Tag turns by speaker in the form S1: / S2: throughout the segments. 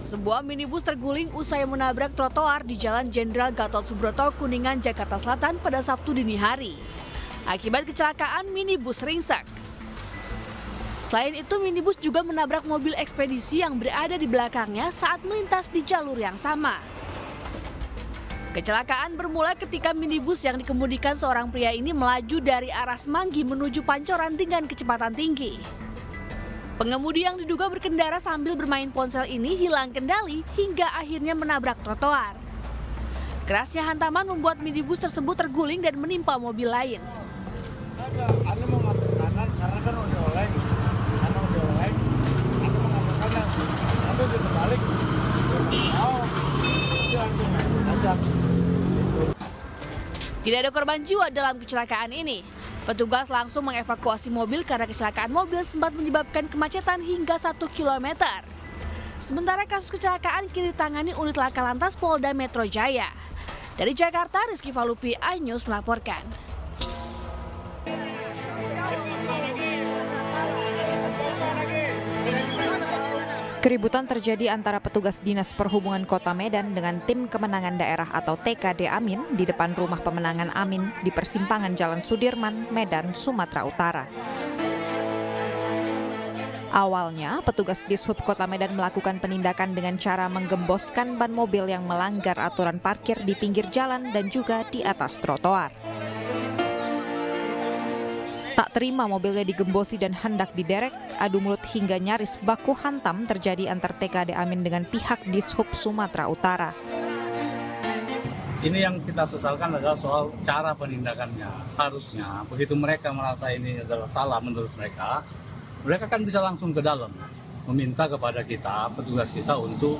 S1: Sebuah minibus terguling usai menabrak trotoar di Jalan Jenderal Gatot Subroto, Kuningan, Jakarta Selatan pada Sabtu dini hari. Akibat kecelakaan, minibus ringsek. Selain itu, minibus juga menabrak mobil ekspedisi yang berada di belakangnya saat melintas di jalur yang sama. Kecelakaan bermula ketika minibus yang dikemudikan seorang pria ini melaju dari arah Semanggi menuju Pancoran dengan kecepatan tinggi. Pengemudi yang diduga berkendara sambil bermain ponsel ini hilang kendali hingga akhirnya menabrak trotoar. Kerasnya hantaman membuat minibus tersebut terguling dan menimpa mobil lain.
S2: Anda mau ngambil kanan karena kan udah oleng. Anda mau ngambil kanan. Anda udah terbalik. Dia langsung nabrak.
S1: Tidak ada korban jiwa dalam kecelakaan ini. Petugas langsung mengevakuasi mobil karena kecelakaan mobil sempat menyebabkan kemacetan hingga 1 km. Sementara kasus kecelakaan kini ditangani unit laka lantas Polda Metro Jaya. Dari Jakarta, Rizky Falupi, iNews melaporkan.
S3: Keributan terjadi antara petugas Dinas Perhubungan Kota Medan dengan tim kemenangan daerah atau TKD Amin di depan rumah pemenangan Amin di persimpangan Jalan Sudirman, Medan, Sumatera Utara. Awalnya, petugas Dishub Kota Medan melakukan penindakan dengan cara menggemboskan ban mobil yang melanggar aturan parkir di pinggir jalan dan juga di atas trotoar. Tak terima mobilnya digembosi dan hendak diderek, adu mulut hingga nyaris baku hantam terjadi antar TKD Amin dengan pihak Dishub Sumatera Utara.
S4: Ini yang kita sesalkan adalah soal cara penindakannya. Harusnya begitu mereka merasa ini adalah salah menurut mereka kan bisa langsung ke dalam, meminta kepada kita, petugas kita untuk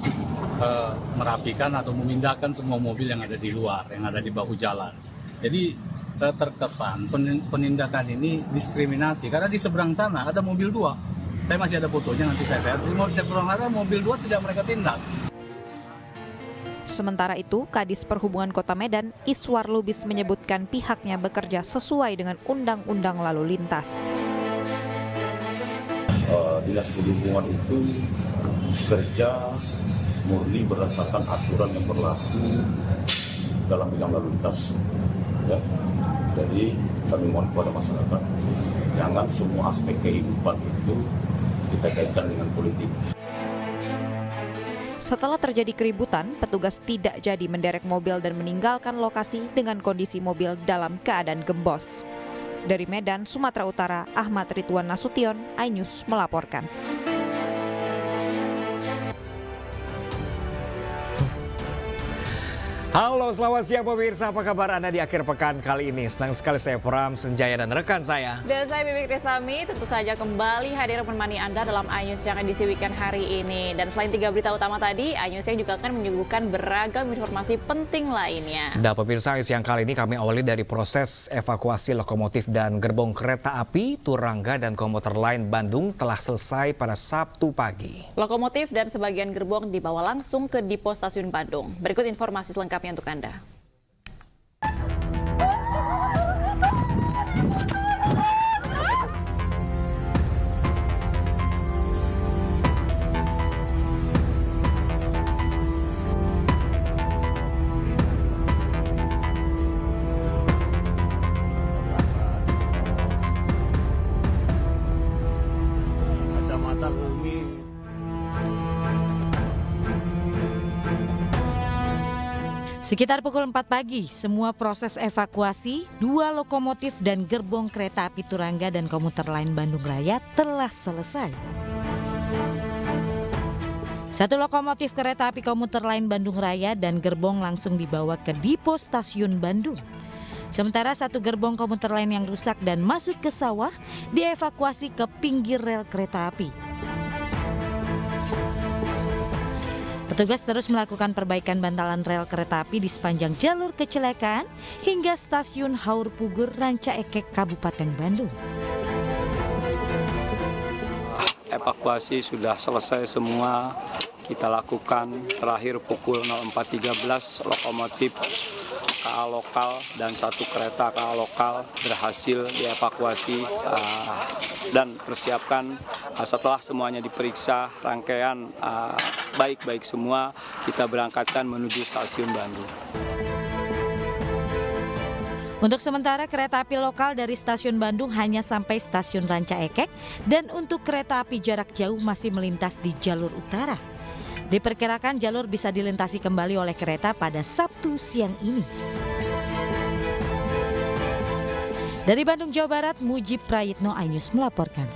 S4: merapikan atau memindahkan semua mobil yang ada di luar, yang ada di bahu jalan. Jadi terkesan penindakan ini diskriminasi karena di seberang sana ada mobil 2. Saya masih ada fotonya, nanti saya lihat. Di seberang sana mobil 2 tidak mereka tindak.
S3: Sementara itu, Kadis Perhubungan Kota Medan, Iswar Lubis menyebutkan pihaknya bekerja sesuai dengan Undang-Undang Lalu Lintas.
S5: Dinas Perhubungan itu kerja murni berdasarkan aturan yang berlaku dalam bidang lalu lintas. Ya. Jadi kami mohon kepada masyarakat, jangan semua aspek kehidupan itu kita kaitkan dengan politik.
S3: Setelah terjadi keributan, petugas tidak jadi menderek mobil dan meninggalkan lokasi dengan kondisi mobil dalam keadaan gembos. Dari Medan, Sumatera Utara, Ahmad Ridwan Nasution, iNews melaporkan.
S6: Halo, selamat siang pemirsa. Apa kabar Anda di akhir pekan kali ini? Senang sekali saya Pram Senjaya dan rekan saya.
S7: Dan saya Bibi Krisami, tentu saja kembali hadir menemani Anda dalam iNews yang edisi weekend hari ini. Dan selain 3 berita utama tadi, iNews yang juga akan menyuguhkan beragam informasi penting lainnya.
S6: Dan pemirsa, siang kali ini kami awali dari proses evakuasi lokomotif dan gerbong kereta api Turangga dan komuter lain Bandung telah selesai pada Sabtu pagi.
S7: Lokomotif dan sebagian gerbong dibawa langsung ke Dipo Stasiun Bandung. Berikut informasi selengkapnya untuk Anda.
S4: Kacamata Umi.
S8: Sekitar pukul 4 pagi, semua proses evakuasi 2 lokomotif dan gerbong kereta api Turangga dan komuter lain Bandung Raya telah selesai. 1 lokomotif kereta api komuter lain Bandung Raya dan gerbong langsung dibawa ke Dipo Stasiun Bandung. Sementara 1 gerbong komuter lain yang rusak dan masuk ke sawah dievakuasi ke pinggir rel kereta api. Petugas terus melakukan perbaikan bantalan rel kereta api di sepanjang jalur kecelakaan hingga stasiun Haur Pugur, Ranca Ekek, Kabupaten Bandung.
S9: Evakuasi sudah selesai semua kita lakukan. Terakhir pukul 04.13 lokomotif KA lokal dan 1 kereta KA lokal berhasil dievakuasi dan persiapkan Setelah semuanya diperiksa, rangkaian baik-baik semua, kita berangkatkan menuju stasiun Bandung.
S8: Untuk sementara kereta api lokal dari stasiun Bandung hanya sampai stasiun Ranca Ekek dan untuk kereta api jarak jauh masih melintas di jalur utara. Diperkirakan jalur bisa dilintasi kembali oleh kereta pada Sabtu siang ini. Dari Bandung, Jawa Barat, Mujib Prayitno, iNews melaporkan.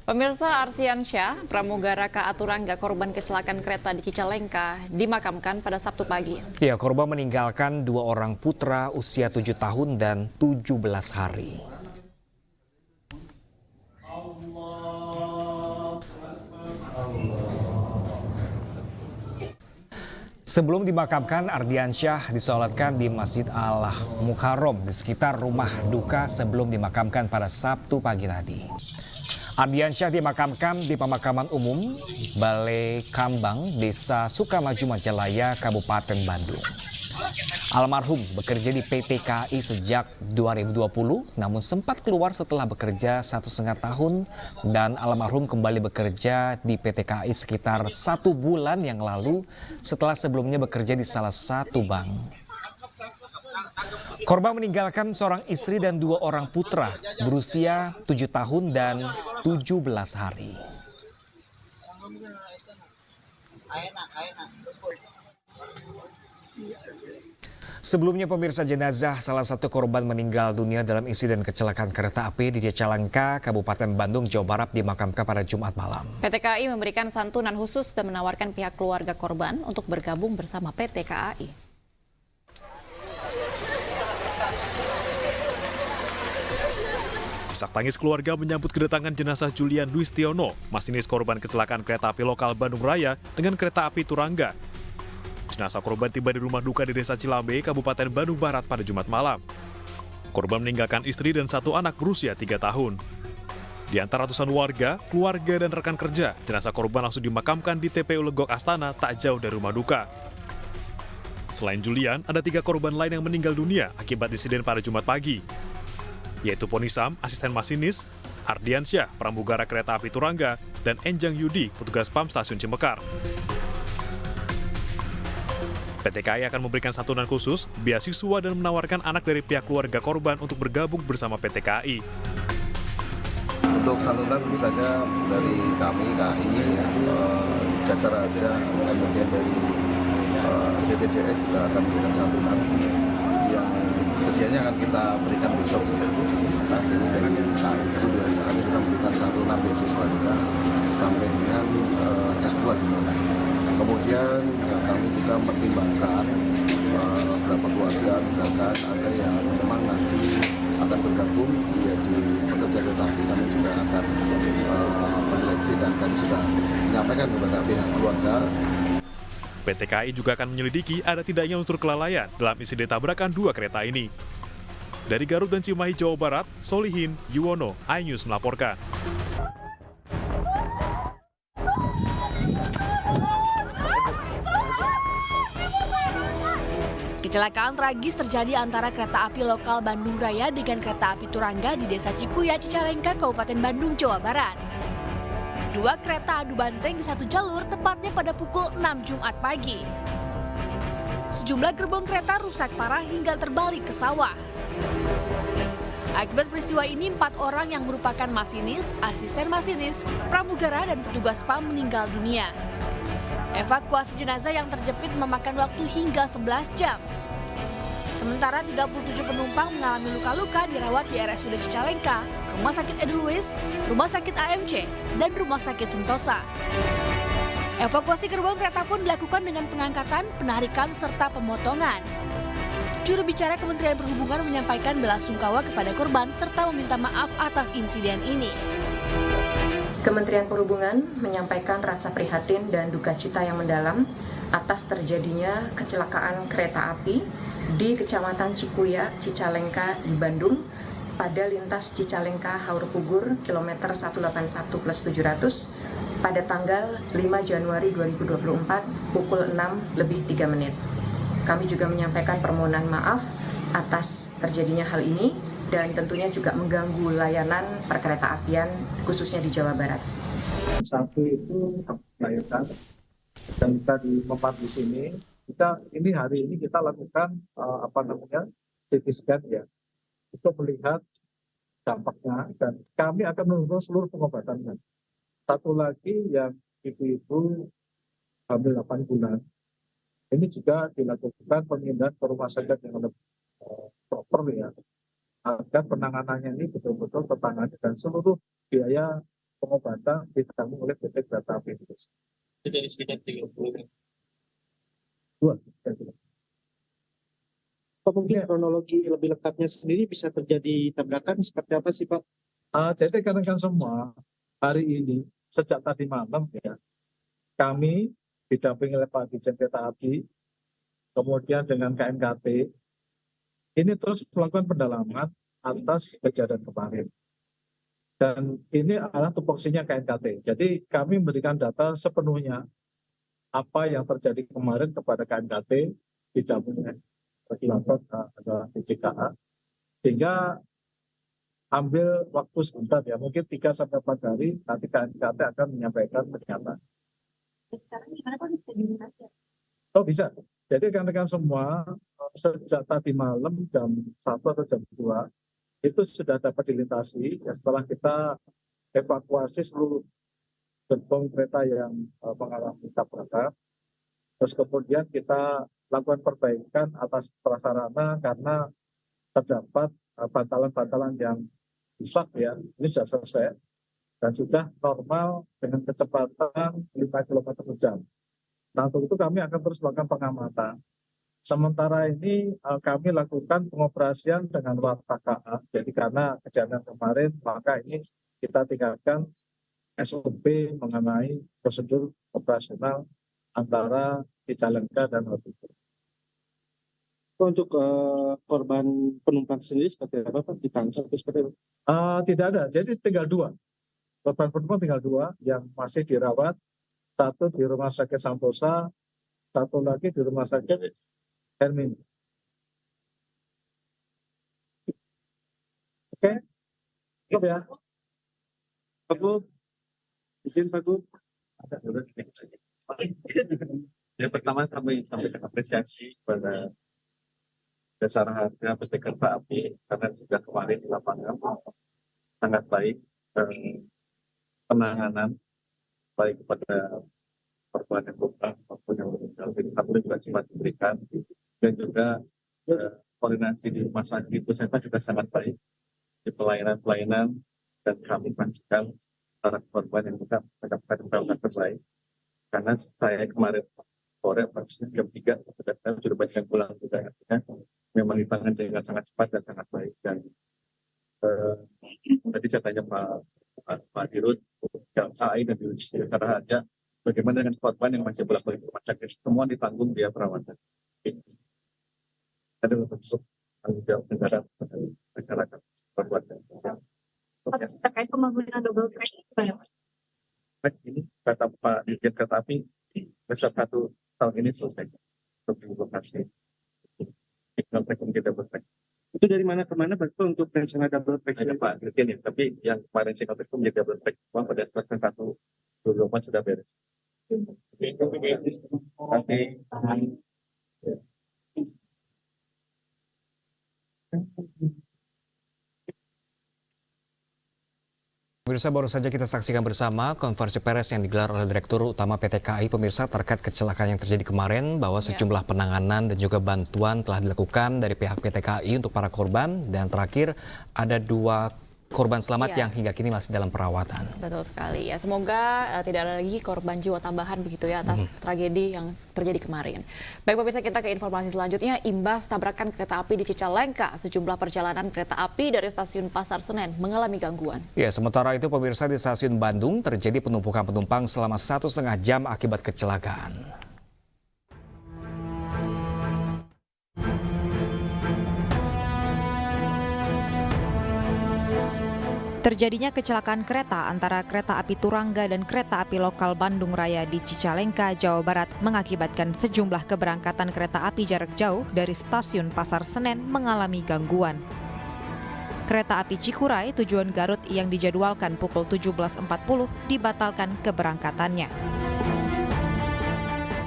S7: Pemirsa, Arsiansyah, pramugara KA Turangga korban kecelakaan kereta di Cicalengka dimakamkan pada Sabtu pagi.
S6: Ya, korban meninggalkan 2 orang putra usia 7 tahun dan 17 hari. Sebelum dimakamkan, Ardiansyah disolatkan di Masjid Al-Mukarram di sekitar rumah duka sebelum dimakamkan pada Sabtu pagi tadi. Ardiansyah dimakamkan di pemakaman umum Balai Kambang, Desa Sukamaju, Majalaya, Kabupaten Bandung. Almarhum bekerja di PT KAI sejak 2020, namun sempat keluar setelah bekerja 1,5 tahun dan almarhum kembali bekerja di PT KAI sekitar 1 bulan yang lalu setelah sebelumnya bekerja di salah satu bank. Korban meninggalkan seorang istri dan 2 orang putra berusia 7 tahun dan 17 hari. Sebelumnya pemirsa, jenazah salah satu korban meninggal dunia dalam insiden kecelakaan kereta api di Cicalengka, Kabupaten Bandung, Jawa Barat dimakamkan pada Jumat malam.
S7: PT KAI memberikan santunan khusus dan menawarkan pihak keluarga korban untuk bergabung bersama PT KAI.
S10: Isak tangis keluarga menyambut kedatangan jenazah Julian Duistiono, masinis korban kecelakaan kereta api lokal Bandung Raya dengan kereta api Turangga. Jenazah korban tiba di rumah duka di Desa Cilambe, Kabupaten Bandung Barat pada Jumat malam. Korban meninggalkan istri dan 1 anak berusia 3 tahun. Di antara ratusan warga, keluarga dan rekan kerja, jenazah korban langsung dimakamkan di TPU Legok Astana tak jauh dari rumah duka. Selain Julian, ada 3 korban lain yang meninggal dunia akibat insiden pada Jumat pagi, yaitu Ponisam, asisten masinis, Ardiansyah, pramugara kereta api Turangga, dan Enjang Yudi, petugas PAM Stasiun Cimekar. PT KAI akan memberikan santunan khusus, beasiswa dan menawarkan anak dari pihak keluarga korban untuk bergabung bersama PT KAI.
S11: Untuk santunan tentu saja dari kami KAI, Jasa Raja, kemudian dari BPJS juga akan memberikan santunan yang sedianya akan kita berikan besok. Nah, ini dari KAI juga kami sudah memberikan santunan beasiswa juga sampai dengan S2 sebenarnya. Kemudian kami juga mempertimbangkan beberapa keluarga, misalkan ada yang memang nanti akan bergabung di pekerja kereta api, kami juga akan menyeleksi dan kami sudah menyampaikan kepada pihak keluarga.
S10: PT KAI juga akan menyelidiki ada tidaknya unsur kelalaian dalam insiden tabrakan 2 kereta ini. Dari Garut dan Cimahi, Jawa Barat, Solihin Yuwono, iNews melaporkan.
S1: Kecelakaan tragis terjadi antara kereta api lokal Bandung Raya dengan kereta api Turangga di Desa Cikuya, Cicalengka, Kabupaten Bandung, Jawa Barat. 2 kereta adu banteng di satu jalur tepatnya pada pukul 6 Jumat pagi. Sejumlah gerbong kereta rusak parah hingga terbalik ke sawah. Akibat peristiwa ini 4 orang yang merupakan masinis, asisten masinis, pramugara, dan petugas PAM meninggal dunia. Evakuasi jenazah yang terjepit memakan waktu hingga 11 jam. Sementara 37 penumpang mengalami luka-luka dirawat di RSUD Cicalengka, Rumah Sakit Edelweiss, Rumah Sakit AMC, dan Rumah Sakit Sentosa. Evakuasi gerbong kereta pun dilakukan dengan pengangkatan, penarikan, serta pemotongan. Juru bicara Kementerian Perhubungan menyampaikan belasungkawa kepada korban serta meminta maaf atas insiden ini.
S12: Kementerian Perhubungan menyampaikan rasa prihatin dan duka cita yang mendalam atas terjadinya kecelakaan kereta api di Kecamatan Cikuya, Cicalengka di Bandung pada lintas Cicalengka Haur Pugur kilometer 181+700 pada tanggal 5 Januari 2024 pukul 6:03. Kami juga menyampaikan permohonan maaf atas terjadinya hal ini dan tentunya juga mengganggu layanan perkereta apian khususnya di Jawa Barat.
S13: Satu itu melahirkan dan kita di Mempat di sini hari ini kita lakukan CT scan ya untuk melihat dampaknya dan kami akan menurunkan seluruh pengobatannya. Satu lagi yang ibu-ibu hamil 8 bulan ini juga dilakukan pemindahan ke rumah sakit yang lebih proper ya, agar penanganannya ini betul-betul tertangani dan seluruh biaya pengobatan ditanggung oleh PT Kereta Api Indonesia.
S14: Jadi sekitar 30.
S13: Pak, mungkin kronologi lebih lengkapnya sendiri bisa terjadi tabrakan seperti apa sih Pak? Jadi rekan-rekan semua hari ini sejak tadi malam ya kami didampingi oleh Pak Dirjen Kereta Api, kemudian dengan KNKT, ini terus melakukan pendalaman atas kejadian kemarin. Dan ini adalah tupoksinya KNKT. Jadi kami memberikan data sepenuhnya apa yang terjadi kemarin kepada KNKT, didampingi regulator adalah DJKA, sehingga ambil waktu sebentar ya, mungkin 3-4 hari nanti KNKT akan menyampaikan pernyataan.
S15: Sekarang gimana Pak, bisa diminati?
S13: Oh bisa. Jadi rekan-rekan semua sejak tadi malam jam 1 atau jam 2 itu sudah dapat dilintasi ya, setelah kita evakuasi seluruh gerbong kereta yang mengalami tabrakan. Terus kemudian kita lakukan perbaikan atas prasarana karena terdapat bantalan-bantalan yang rusak ya. Ini sudah selesai dan sudah normal dengan kecepatan 5 km per jam. Nah, untuk itu kami akan terus melakukan pengamatan. Sementara ini kami lakukan pengoperasian dengan warta KA. Jadi karena kejadian kemarin, maka ini kita tinggalkan SOP mengenai prosedur operasional antara Cicalengka dan Halte.
S14: Untuk korban penumpang sendiri seperti apa Pak? Ditangkap atau seperti apa?
S13: Tidak ada, jadi tinggal 2. Korban penumpang tinggal 2 yang masih dirawat. Satu di Rumah Sakit Santosa, satu lagi di Rumah Sakit Hermini. Oke, cukup ya. Pak Gub, izin Pak Gub.
S14: Yang pertama kami sampaikan apresiasi pada dasar harga PT Kereta Api karena juga kemarin di lapangan sangat baik penanganan baik kepada korban yang luka maupun yang meninggal. Alhamdulillah juga cepat diberikan dan juga koordinasi di rumah sakit Pusat juga sangat baik di pelayanan dan kami pastikan para korban yang luka mendapatkan perawatan terbaik karena saya kemarin sore jam 3 sudah banyak yang pulang juga artinya memang ditangani dengan sangat cepat dan sangat baik dan tadi saya tanya Pak Dirut, KAI dan Dirut Jasa Raja bagaimana dengan korban yang masih bolak-balik rumah sakit semua ditanggung biaya perawatan. Ada bentuk tanggung jawab negara masyarakat korban.
S15: Terkait pembangunan double track gimana Pak?
S14: Ini kata Pak Dirjen Kereta Api besar 1 tahun ini selesai untuk lokasi.
S15: Itu dari mana ke mana Pak untuk rencana double track?
S14: Ada Pak Dirjen ya, tapi yang kemarin saya itu menjadi double track pada stasiun 1 sudah beres. Terima kasih.
S6: Pemirsa, baru saja kita saksikan bersama konferensi pers yang digelar oleh Direktur Utama PT KAI pemirsa terkait kecelakaan yang terjadi kemarin bahwa sejumlah penanganan dan juga bantuan telah dilakukan dari pihak PT KAI untuk para korban dan terakhir ada 2 korban selamat yang hingga kini masih dalam perawatan.
S7: Betul sekali ya, semoga tidak ada lagi korban jiwa tambahan begitu ya atas tragedi yang terjadi kemarin. Baik pemirsa, kita ke informasi selanjutnya. Imbas tabrakan kereta api di Cicalengka, sejumlah perjalanan kereta api dari stasiun Pasar Senen mengalami gangguan.
S6: Ya, sementara itu pemirsa di stasiun Bandung terjadi penumpukan penumpang selama 1,5 jam akibat kecelakaan.
S3: Terjadinya kecelakaan kereta antara kereta api Turangga dan kereta api lokal Bandung Raya di Cicalengka, Jawa Barat mengakibatkan sejumlah keberangkatan kereta api jarak jauh dari stasiun Pasar Senen mengalami gangguan. Kereta api Cikuray tujuan Garut yang dijadwalkan pukul 17.40 dibatalkan keberangkatannya.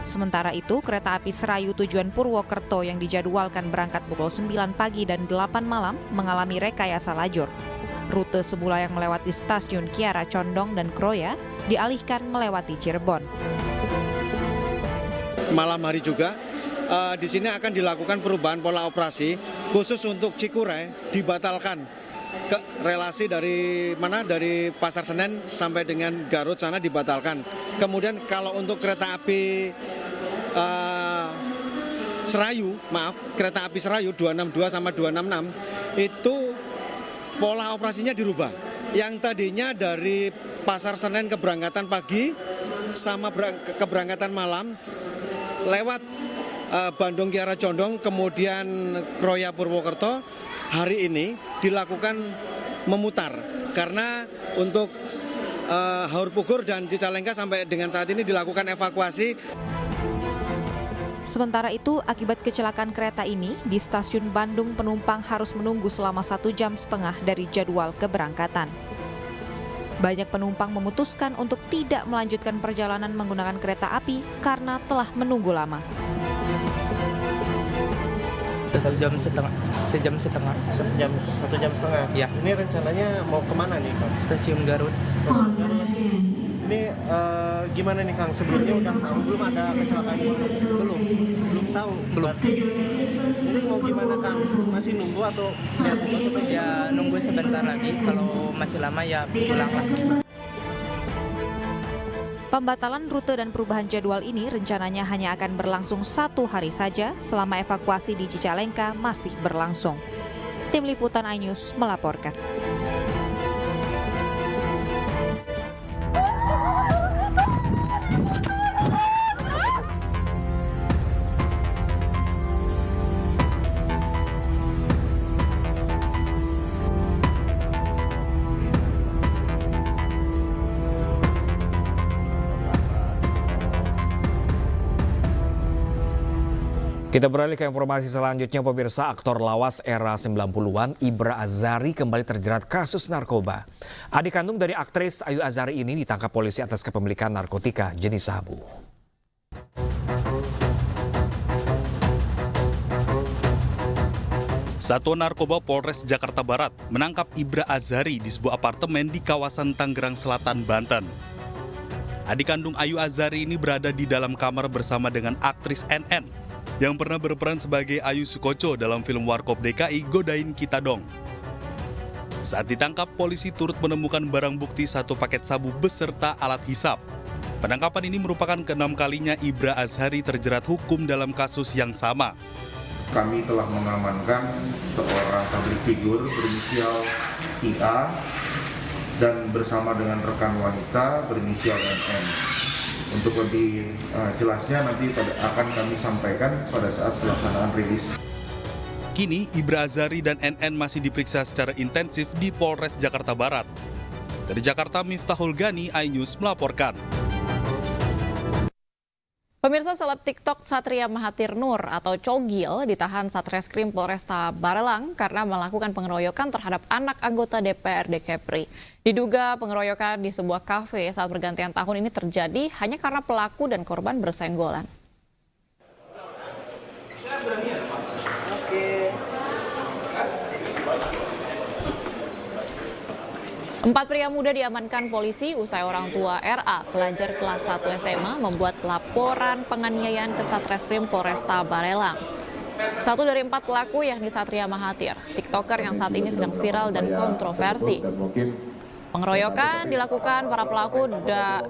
S3: Sementara itu, kereta api Serayu tujuan Purwokerto yang dijadwalkan berangkat pukul 9 pagi dan 8 malam mengalami rekayasa lajur. Rute semula yang melewati stasiun Kiara Condong dan Kroya dialihkan melewati Cirebon.
S16: Malam hari juga di sini akan dilakukan perubahan pola operasi khusus untuk Cikuray dibatalkan ke relasi dari Pasar Senen sampai dengan Garut sana dibatalkan. Kemudian kalau untuk kereta api kereta api Serayu 262 sama 266 itu pola operasinya dirubah. Yang tadinya dari Pasar Senen keberangkatan pagi sama keberangkatan malam lewat Bandung Kiara Condong kemudian Kroya Purwokerto hari ini dilakukan memutar karena untuk Haur Pugur dan Cicalengka sampai dengan saat ini dilakukan evakuasi.
S3: Sementara itu, akibat kecelakaan kereta ini, di stasiun Bandung penumpang harus menunggu selama 1,5 jam dari jadwal keberangkatan. Banyak penumpang memutuskan untuk tidak melanjutkan perjalanan menggunakan kereta api karena telah menunggu lama.
S17: 1 jam setengah.
S15: 1 jam setengah.
S17: Ya.
S15: Ini rencananya mau kemana nih, Kang?
S17: Stasiun Garut.
S15: Stasiun Garut. Ini gimana nih, Kang? Sebelumnya udah tahu belum ada kecelakaan ini? Belum tahu.
S17: Belum.
S15: Ini mau gimana, Kang? Masih nunggu atau
S17: Ya nunggu sebentar lagi. Kalau masih lama ya pulang lah.
S3: Pembatalan rute dan perubahan jadwal ini rencananya hanya akan berlangsung 1 hari saja selama evakuasi di Cicalengka masih berlangsung. Tim Liputan iNews melaporkan.
S6: Kita beralih ke informasi selanjutnya, pemirsa. Aktor lawas era 90-an Ibra Azari kembali terjerat kasus narkoba. Adik kandung dari aktris Ayu Azari ini ditangkap polisi atas kepemilikan narkotika jenis sabu.
S18: Satuan Narkoba Polres Jakarta Barat menangkap Ibra Azari di sebuah apartemen di kawasan Tangerang Selatan, Banten. Adik kandung Ayu Azari ini berada di dalam kamar bersama dengan aktris NN yang pernah berperan sebagai Ayu Sukoco dalam film Warkop DKI Godain Kita Dong. Saat ditangkap, polisi turut menemukan barang bukti 1 paket sabu beserta alat hisap. Penangkapan ini merupakan ke-6 kalinya Ibra Azari terjerat hukum dalam kasus yang sama.
S19: Kami telah mengamankan seorang public figure berinisial IA dan bersama dengan rekan wanita berinisial NN. Untuk lebih jelasnya nanti akan kami sampaikan pada saat pelaksanaan rilis.
S18: Kini Ibra Azari dan NN masih diperiksa secara intensif di Polres Jakarta Barat. Dari Jakarta, Miftahul Gani, iNews melaporkan.
S7: Pemirsa, seleb TikTok Satria Mahathir Nur atau Cogil ditahan Satreskrim Polresta Barelang karena melakukan pengeroyokan terhadap anak anggota DPRD Kepri. Diduga pengeroyokan di sebuah kafe saat pergantian tahun ini terjadi hanya karena pelaku dan korban bersenggolan. Empat pria muda diamankan polisi usai orang tua RA, pelajar kelas 1 SMA, membuat laporan penganiayaan ke Satreskrim Polresta Barelang. 1 dari 4 pelaku yakni Satria Mahathir, TikToker yang saat ini sedang viral dan kontroversi. Pengeroyokan dilakukan para pelaku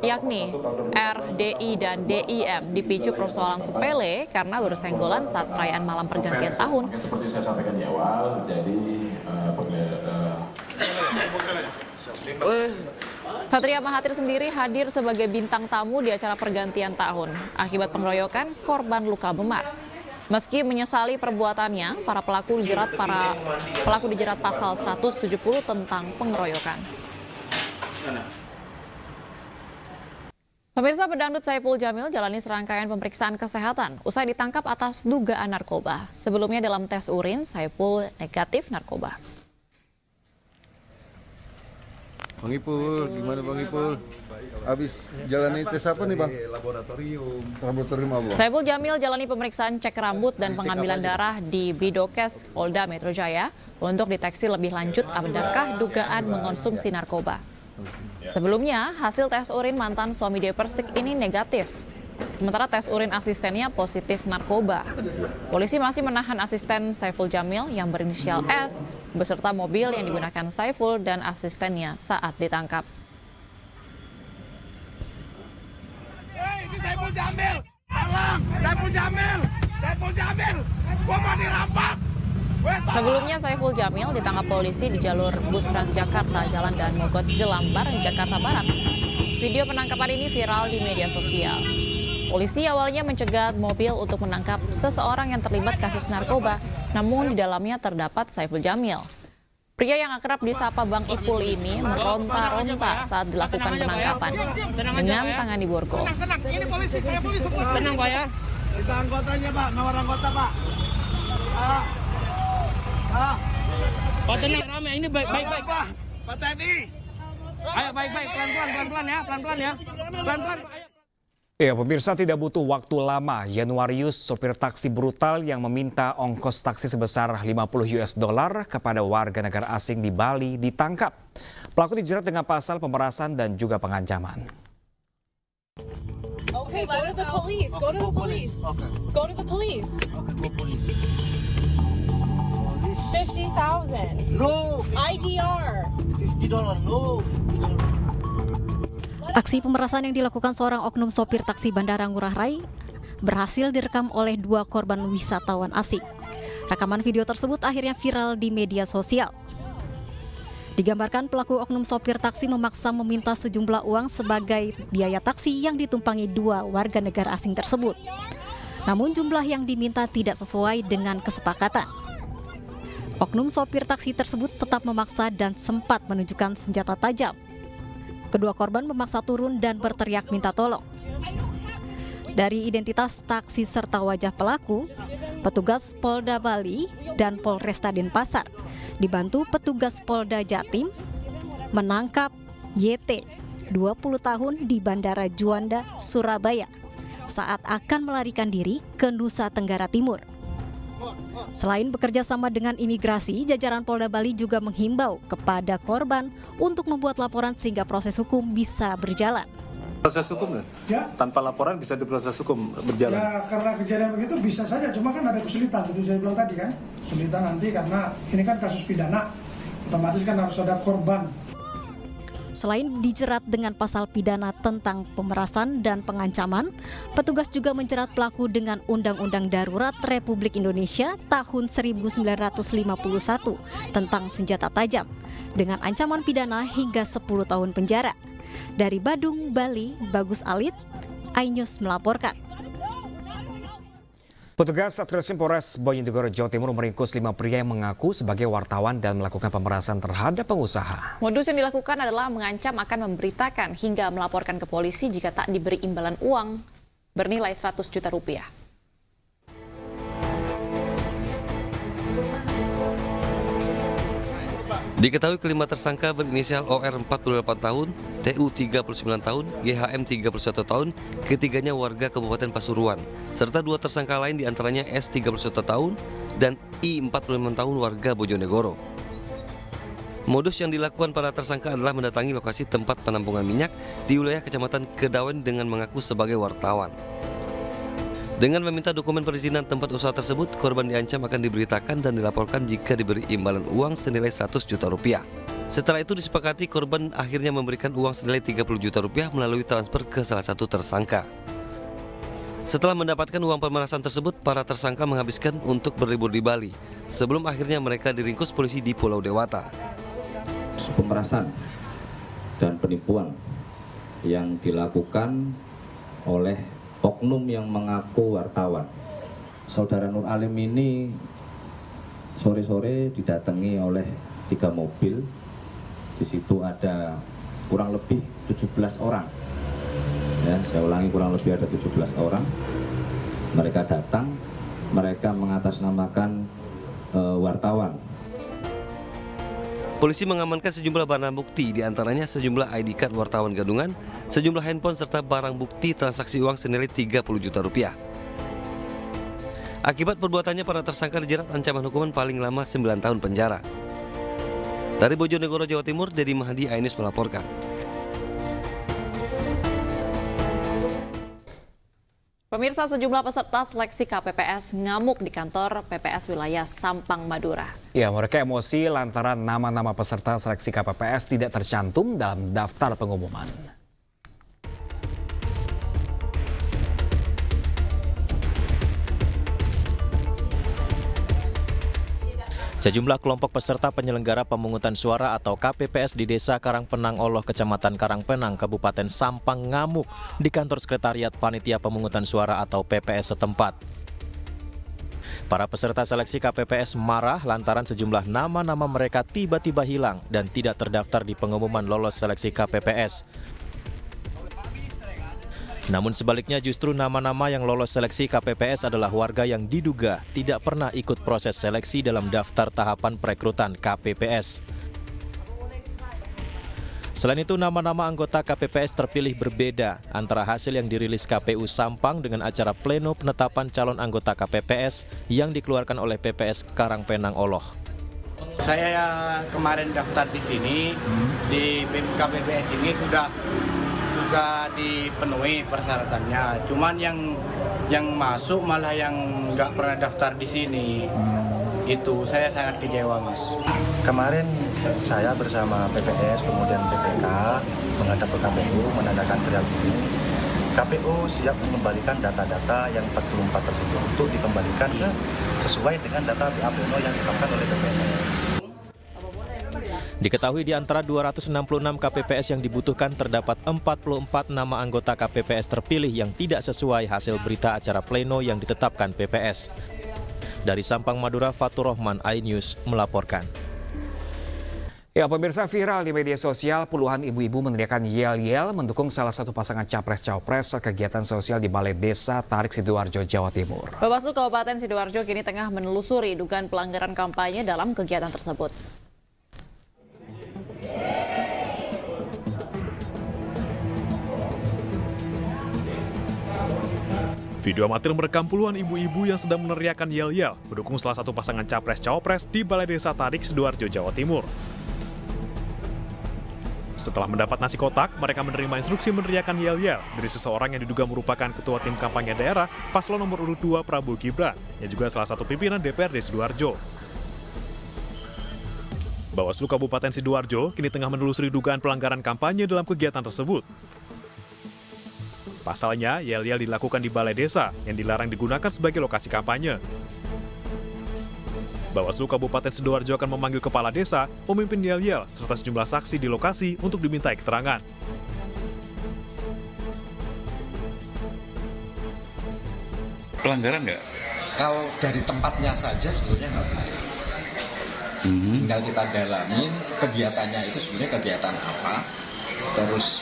S7: yakni R, DI, dan DIM dipicu persoalan sepele karena bersenggolan saat perayaan malam pergantian tahun.
S20: Seperti saya sampaikan di awal, jadi
S7: Satria Mahathir sendiri hadir sebagai bintang tamu di acara pergantian tahun. Akibat pengeroyokan, korban luka memar. Meski menyesali perbuatannya, para pelaku dijerat pasal 170 tentang pengeroyokan. Pemirsa, pedangdut Saipul Jamil jalani serangkaian pemeriksaan kesehatan usai ditangkap atas dugaan narkoba. Sebelumnya dalam tes urin, Saipul negatif narkoba.
S19: Bang Ipul, gimana Bang Ipul? Habis jalani tes apa nih Bang? Laboratorium. Laboratorium apa?
S7: Saiful Jamil jalani pemeriksaan cek rambut dan pengambilan darah di Bidokes Polda Metro Jaya untuk deteksi lebih lanjut adakah dugaan mengonsumsi narkoba. Sebelumnya, hasil tes urin mantan suami Dewi Persik ini negatif. Sementara tes urin asistennya positif narkoba. Polisi masih menahan asisten Saiful Jamil yang berinisial S beserta mobil yang digunakan Saiful dan asistennya saat ditangkap.
S2: Hei, ini Saiful Jamil! Tolong! Saiful Jamil! Saiful Jamil! Gua mau dirampak!
S7: Sebelumnya Saiful Jamil ditangkap polisi di jalur bus Transjakarta Jalan Daan Mogot Jelambar, Jakarta Barat. Video penangkapan ini viral di media sosial. Polisi awalnya mencegat mobil untuk menangkap seseorang yang terlibat kasus narkoba, namun di dalamnya terdapat Saiful Jamil. Pria yang akrab disapa Bang Ipul ini meronta-ronta saat dilakukan penangkapan dengan tangan di borgol.
S2: Tenang, ini polisi, saya polisi. Tenang Pak ya. Kita anggotanya Pak, nomor anggota Pak.
S21: Pak tenang, rame, ini baik-baik.
S2: Pak TNI.
S21: Ayo baik-baik, pelan-pelan ya, pelan-pelan ya. Pelan-pelan.
S6: Ya, pemirsa, tidak butuh waktu lama. Januarius, sopir taksi brutal yang meminta ongkos taksi sebesar $50 kepada warga negara asing di Bali ditangkap. Pelaku dijerat dengan pasal pemerasan dan juga pengancaman.
S1: Okay, go to the police. Go to the police. Go to the police. 50,000.
S2: No.
S1: IDR.
S2: $50, no.
S22: Aksi pemerasan yang dilakukan seorang oknum sopir taksi Bandara Ngurah Rai berhasil direkam oleh 2 korban wisatawan asing. Rekaman video tersebut akhirnya viral di media sosial. Digambarkan pelaku oknum sopir taksi memaksa meminta sejumlah uang sebagai biaya taksi yang ditumpangi 2 warga negara asing tersebut. Namun jumlah yang diminta tidak sesuai dengan kesepakatan. Oknum sopir taksi tersebut tetap memaksa dan sempat menunjukkan senjata tajam. Kedua korban memaksa turun dan berteriak minta tolong. Dari identitas taksi serta wajah pelaku, petugas Polda Bali dan Polresta Denpasar dibantu petugas Polda Jatim menangkap YT, 20 tahun di Bandara Juanda, Surabaya, saat akan melarikan diri ke Nusa Tenggara Timur. Selain bekerja sama dengan imigrasi, jajaran Polda Bali juga menghimbau kepada korban untuk membuat laporan sehingga proses hukum bisa berjalan.
S23: Proses hukum ya? Tanpa laporan bisa diproses hukum berjalan?
S24: Ya karena kejadian begitu bisa saja, cuma kan ada kesulitan, itu saya bilang tadi kan. Kesulitan nanti karena ini kan kasus pidana, otomatis kan harus ada korban.
S22: Selain dijerat dengan pasal pidana tentang pemerasan dan pengancaman, petugas juga menjerat pelaku dengan Undang-Undang Darurat Republik Indonesia tahun 1951 tentang senjata tajam dengan ancaman pidana hingga 10 tahun penjara. Dari Badung, Bali, Bagus Alit, iNews melaporkan.
S6: Petugas Satreskrim Polres Bojonegoro, Jawa Timur meringkus 5 pria yang mengaku sebagai wartawan dan melakukan pemerasan terhadap pengusaha.
S7: Modus yang dilakukan adalah mengancam akan memberitakan hingga melaporkan ke polisi jika tak diberi imbalan uang bernilai 100 juta rupiah.
S25: Diketahui kelima tersangka berinisial OR 48 tahun, TU 39 tahun, GHM 31 tahun, ketiganya warga Kabupaten Pasuruan, serta 2 tersangka lain diantaranya S 31 tahun dan I 45 tahun warga Bojonegoro. Modus yang dilakukan para tersangka adalah mendatangi lokasi tempat penampungan minyak di wilayah Kecamatan Kedawen dengan mengaku sebagai wartawan. Dengan meminta dokumen perizinan tempat usaha tersebut, korban diancam akan diberitakan dan dilaporkan jika diberi imbalan uang senilai 100 juta rupiah. Setelah itu disepakati, korban akhirnya memberikan uang senilai 30 juta rupiah melalui transfer ke salah satu tersangka. Setelah mendapatkan uang pemerasan tersebut, para tersangka menghabiskan untuk berlibur di Bali, sebelum akhirnya mereka diringkus polisi di Pulau Dewata.
S26: Pemerasan dan penipuan yang dilakukan oleh oknum yang mengaku wartawan. Saudara Nur Alim ini sore-sore didatangi oleh 3 mobil. Di situ ada kurang lebih 17 orang. Ya, saya ulangi, kurang lebih ada 17 orang. Mereka datang, mereka mengatasnamakan wartawan.
S25: Polisi mengamankan sejumlah barang bukti, diantaranya sejumlah ID card wartawan gadungan, sejumlah handphone serta barang bukti transaksi uang senilai 30 juta rupiah. Akibat perbuatannya, para tersangka dijerat ancaman hukuman paling lama 9 tahun penjara. Dari Bojonegoro, Jawa Timur, Dedi Mahdi, iNews melaporkan.
S7: Pemirsa, sejumlah peserta seleksi KPPS ngamuk di kantor PPS wilayah Sampang, Madura.
S6: Ya, mereka emosi lantaran nama-nama peserta seleksi KPPS tidak tercantum dalam daftar pengumuman.
S4: Sejumlah kelompok peserta penyelenggara pemungutan suara atau KPPS di Desa Karangpenang Oloh, Kecamatan Karangpenang, Kabupaten Sampang ngamuk di kantor sekretariat Panitia Pemungutan Suara atau PPS setempat. Para peserta seleksi KPPS marah lantaran sejumlah nama-nama mereka tiba-tiba hilang dan tidak terdaftar di pengumuman lolos seleksi KPPS. Namun sebaliknya, justru nama-nama yang lolos seleksi KPPS adalah warga yang diduga tidak pernah ikut proses seleksi dalam daftar tahapan perekrutan KPPS. Selain itu, nama-nama anggota KPPS terpilih berbeda antara hasil yang dirilis KPU Sampang dengan acara pleno penetapan calon anggota KPPS yang dikeluarkan oleh PPS Karangpenang Oloh.
S21: Saya kemarin daftar di sini, di KPPS ini sudah dipenuhi persyaratannya. Cuman yang masuk malah yang nggak pernah daftar di sini. Itu saya sangat kecewa, Mas.
S5: Kemarin saya bersama PPS kemudian PPK menghadap ke KPU menandakan berita ini. KPU siap mengembalikan data-data yang 44 tersebut untuk dikembalikan sesuai dengan data BAPNO yang ditetapkan oleh PPS.
S4: Diketahui di antara 266 KPPS yang dibutuhkan terdapat 44 nama anggota KPPS terpilih yang tidak sesuai hasil berita acara pleno yang ditetapkan PPS. Dari Sampang, Madura, Fatur Rahman, iNews melaporkan.
S6: Ya, pemirsa, viral di media sosial, puluhan ibu-ibu meneriakan yel-yel mendukung salah satu pasangan capres-cawapres saat kegiatan sosial di Balai Desa Tarik, Sidoarjo, Jawa Timur.
S7: Bawaslu Kabupaten Sidoarjo kini tengah menelusuri dugaan pelanggaran kampanye dalam kegiatan tersebut.
S8: Video amatir merekam puluhan ibu-ibu yang sedang meneriakan yel-yel mendukung salah satu pasangan capres-cawapres di Balai Desa Tarik, Sidoarjo, Jawa Timur. Setelah mendapat nasi kotak, mereka menerima instruksi meneriakan yel-yel dari seseorang yang diduga merupakan ketua tim kampanye daerah paslon nomor urut 2 Prabowo Gibran, yang juga salah satu pimpinan DPRD Sidoarjo. Bawaslu Kabupaten Sidoarjo kini tengah menelusuri dugaan pelanggaran kampanye dalam kegiatan tersebut. Pasalnya, yel-yel dilakukan di balai desa yang dilarang digunakan sebagai lokasi kampanye. Bawaslu Kabupaten Sidoarjo akan memanggil kepala desa, pemimpin yel-yel, serta sejumlah saksi di lokasi untuk dimintai keterangan.
S9: Pelanggaran nggak? Kalau dari tempatnya saja sebetulnya nggak benar. Tinggal kita dalamin kegiatannya itu sebenarnya kegiatan apa, terus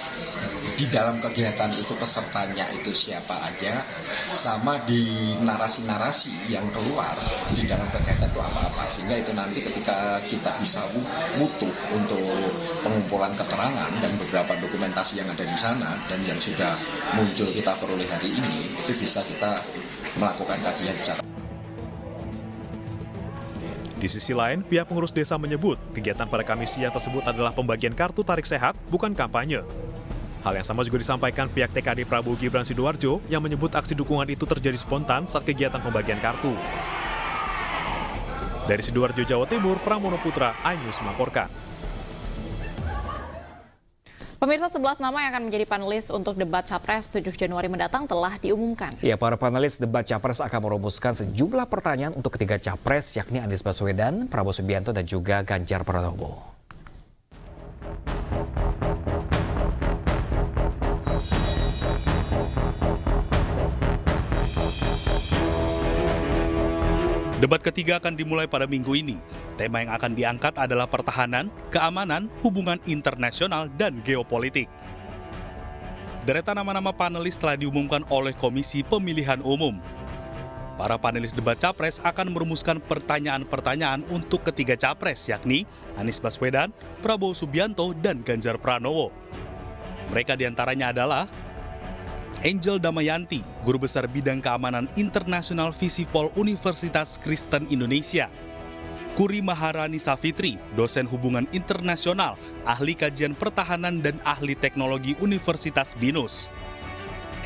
S9: di dalam kegiatan itu pesertanya itu siapa aja, sama di narasi-narasi yang keluar di dalam kegiatan itu apa-apa, sehingga itu nanti ketika kita bisa butuh untuk pengumpulan keterangan dan beberapa dokumentasi yang ada di sana dan yang sudah muncul kita peroleh hari ini, itu bisa kita melakukan kajian secara.
S8: Di sisi lain, pihak pengurus desa menyebut kegiatan pada Kamis siang tersebut adalah pembagian kartu tarik sehat, bukan kampanye. Hal yang sama juga disampaikan pihak TKD Prabowo Gibran Sidoarjo yang menyebut aksi dukungan itu terjadi spontan saat kegiatan pembagian kartu. Dari Sidoarjo, Jawa Timur, Pramono Putra, iNews melaporkan.
S7: Pemirsa, 11 nama yang akan menjadi panelis untuk debat Capres 7 Januari mendatang telah diumumkan.
S6: Ya, para panelis debat Capres akan merumuskan sejumlah pertanyaan untuk ketiga Capres, yakni Anies Baswedan, Prabowo Subianto, dan juga Ganjar Pranowo.
S18: Debat ketiga akan dimulai pada minggu ini. Tema yang akan diangkat adalah pertahanan, keamanan, hubungan internasional, dan geopolitik. Deretan nama-nama panelis telah diumumkan oleh Komisi Pemilihan Umum. Para panelis debat capres akan merumuskan pertanyaan-pertanyaan untuk ketiga capres, yakni Anies Baswedan, Prabowo Subianto, dan Ganjar Pranowo. Mereka diantaranya adalah Angel Damayanti, Guru Besar Bidang Keamanan Internasional Visipol Universitas Kristen Indonesia. Kuri Maharani Safitri, dosen hubungan internasional, ahli kajian pertahanan dan ahli teknologi Universitas BINUS.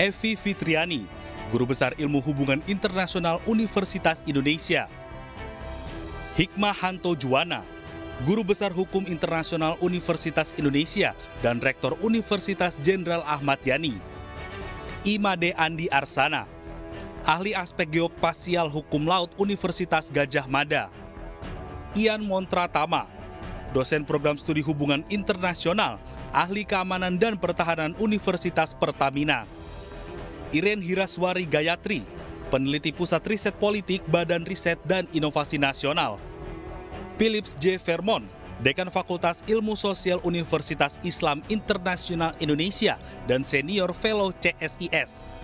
S18: Evi Fitriani, Guru Besar Ilmu Hubungan Internasional Universitas Indonesia. Hikmahanto Juwana, Guru Besar Hukum Internasional Universitas Indonesia dan Rektor Universitas Jenderal Ahmad Yani. Imade Andi Arsana, ahli aspek geospasial hukum laut Universitas Gajah Mada. Ian Montratama, dosen program studi hubungan internasional, ahli keamanan dan pertahanan Universitas Pertamina. Iren Hiraswari Gayatri, peneliti Pusat Riset Politik Badan Riset dan Inovasi Nasional. Philips J. Vermont, Dekan Fakultas Ilmu Sosial Universitas Islam Internasional Indonesia dan Senior Fellow CSIS.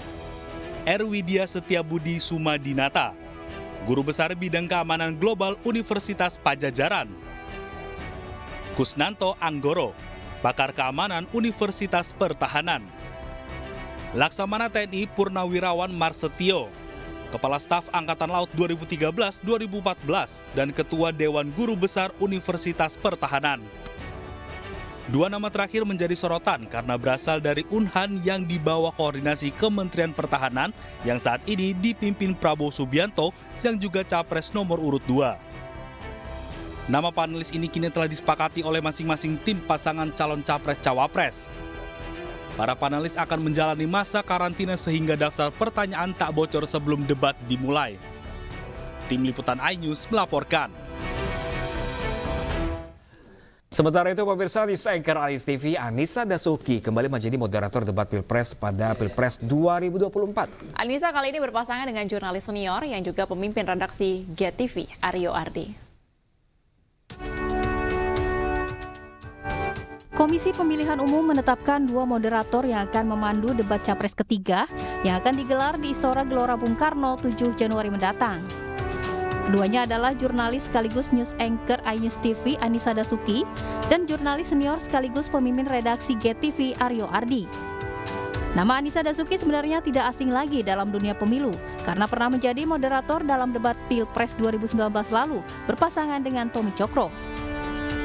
S18: Erwidia Setiabudi Sumadinata, Guru Besar Bidang Keamanan Global Universitas Pajajaran. Kusnanto Anggoro, Pakar Keamanan Universitas Pertahanan. Laksamana TNI Purnawirawan Marsetio, Kepala Staf Angkatan Laut 2013-2014 dan Ketua Dewan Guru Besar Universitas Pertahanan. Dua nama terakhir menjadi sorotan karena berasal dari Unhan yang dibawa koordinasi Kementerian Pertahanan yang saat ini dipimpin Prabowo Subianto yang juga capres nomor urut 2. Nama panelis ini kini telah disepakati oleh masing-masing tim pasangan calon capres-cawapres. Para panelis akan menjalani masa karantina sehingga daftar pertanyaan tak bocor sebelum debat dimulai. Tim Liputan iNews melaporkan.
S6: Sementara itu, pemirsa, di Anchor Ais TV, Anissa Dasuki kembali menjadi moderator debat Pilpres pada Pilpres 2024.
S7: Anissa kali ini berpasangan dengan jurnalis senior yang juga pemimpin redaksi GTV, Aryo Ardi.
S22: Komisi Pemilihan Umum menetapkan 2 moderator yang akan memandu debat Capres ketiga yang akan digelar di Istora Gelora Bung Karno 7 Januari mendatang. Keduanya adalah jurnalis sekaligus news anchor iNews TV Anissa Dasuki dan jurnalis senior sekaligus pemimpin redaksi GTV Aryo Ardi. Nama Anissa Dasuki sebenarnya tidak asing lagi dalam dunia pemilu karena pernah menjadi moderator dalam debat Pilpres 2019 lalu berpasangan dengan Tommy Cokro.